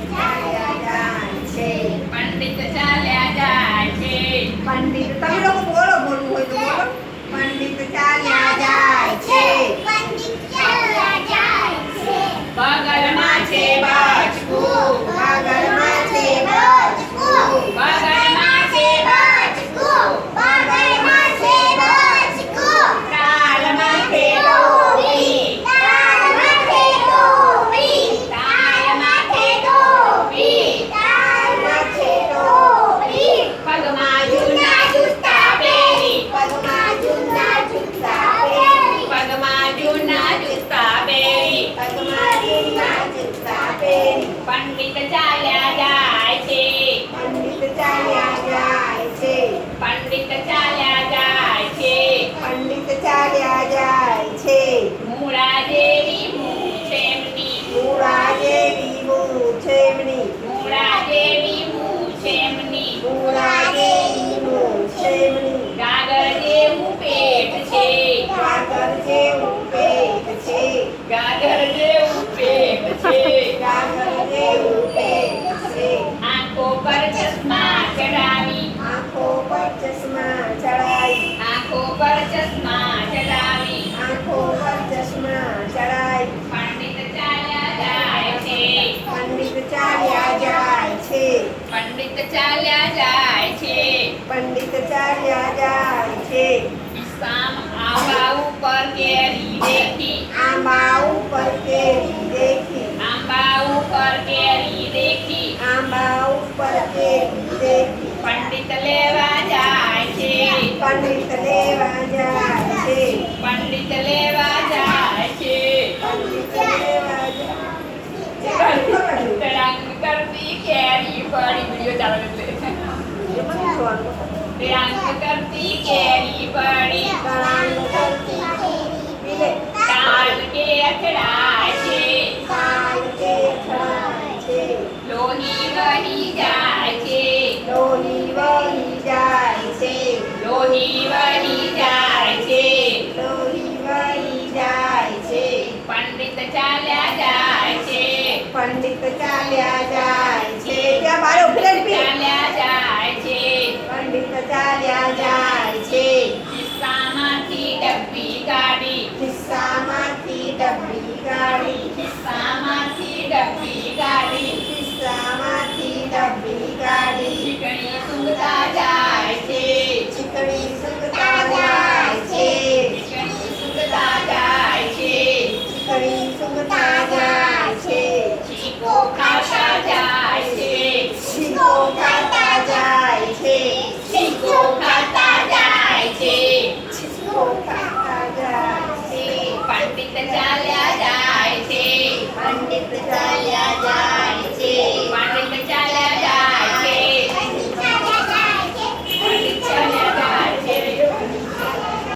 ચાલ્યા જાય છે. પંડિત ચાલ્યા જાય છે. પંડિત તમે લોકો બોલો બોલવું હોય તો બોલો. પંડિત ચાલ્યા જાય છે. બગલમાં છે બચકું. બગલમાં છે બચકું. બગલમાં છે બચકું. બગલમાં છે બચકું. તાલમાં છે ડોબી. તાલમાં છે ડોબી. તાલમાં છે ડોબી. તાલમાં છે ડોબી. પગમાં જૂના જૂતા પહેરી. પગમાં જૂના જૂતા પહેરી. પગમાં જૂના જૂતા પહેરી. પગમાં જૂના જૂતા પહેરી. પંડિત ચાલ્યા જાય છે. પંડિત ચાલ્યા જાય છે. પંડિત ચાલ્યા જાય છે. પંડિત ચાલ્યા જાય છે. મૂળા જેવી મૂછ એમની. મૂળા જેવી મૂછ એમની. મૂળા જેવી મૂછ એમની. મૂળા જેવી મૂછ એમની. ગાગર જેવું પેટ છે. ગાગર જેવું પેટ છે. ગાગર જેવું પેટ છે. ગાગર જેવું પેટ છે. આંખો પર ચશ્મા ચડાવી. આંખો પર ચશ્મા ચડાઈ. આંખો પર ચશ્મા ચડાવી. આંખો પર ચશ્મા ચડાઈ. પંડિત ચાલ્યા જાય છે. પંડિત ચાલ્યા જાય છે. પંડિત ચાલ્યા જાય છે. પંડિત ચાલ્યા જાય છે. સામ આંબા ઉપર કેરી દેખી. આંબા ઉપર કેરી દેખી. આંબા ઉપર કેરી દેખી. આંબા ઉપર કેરી દેખી. પંડિત લેવા જાય છે. પંડિત લેવા જાય છે. પંડિત લેવા જાય છે. પંડિત લેવા જાય રંગ કરતી કેરી પડી. વિડિયો ચાલે છે. રંગ કરતી કેરી પડી. કાન કરતી કેરી પીલે. કાન કે અથડાય છે. કાન કે અથડાય છે. લોહી વહી જાય છે. લોહી વહી જાય છે. લોહી વહી જાય છે. લોહી વહી જાય છે. પંડિત ચાલ્યા જાય છે. પંડિત ચાલ્યા જાય છે. ત્યાં બારે ઉભી રહીને પી. ચાલ્યા જાય છે. પંડિત ચાલ્યા જાય છે. ખિસ્સામાંથી ડબ્બી કાઢી. ખિસ્સામાંથી ડબ્બી કાઢી. ખિસ્સામાંથી ડબ્બી કાઢી. ખિસ્સામાંથી ડબ્બી કાઢી. ચીકણી સૂંઘતા જાય છે. ચીકણી સૂંઘતા જાય છે. ચીકણી સૂંઘતા જાય છે. ચીકણી સૂંઘતા જાય છે. ચીકો ખાતા જાય છે. છીકો ખાતા જાય છે. ચીકો ખાતા જાય છે. છીકો ખાતા જાય છે. પંડિત ચાલ્યા જાય છે. પંડિત ચાલ્યા જાય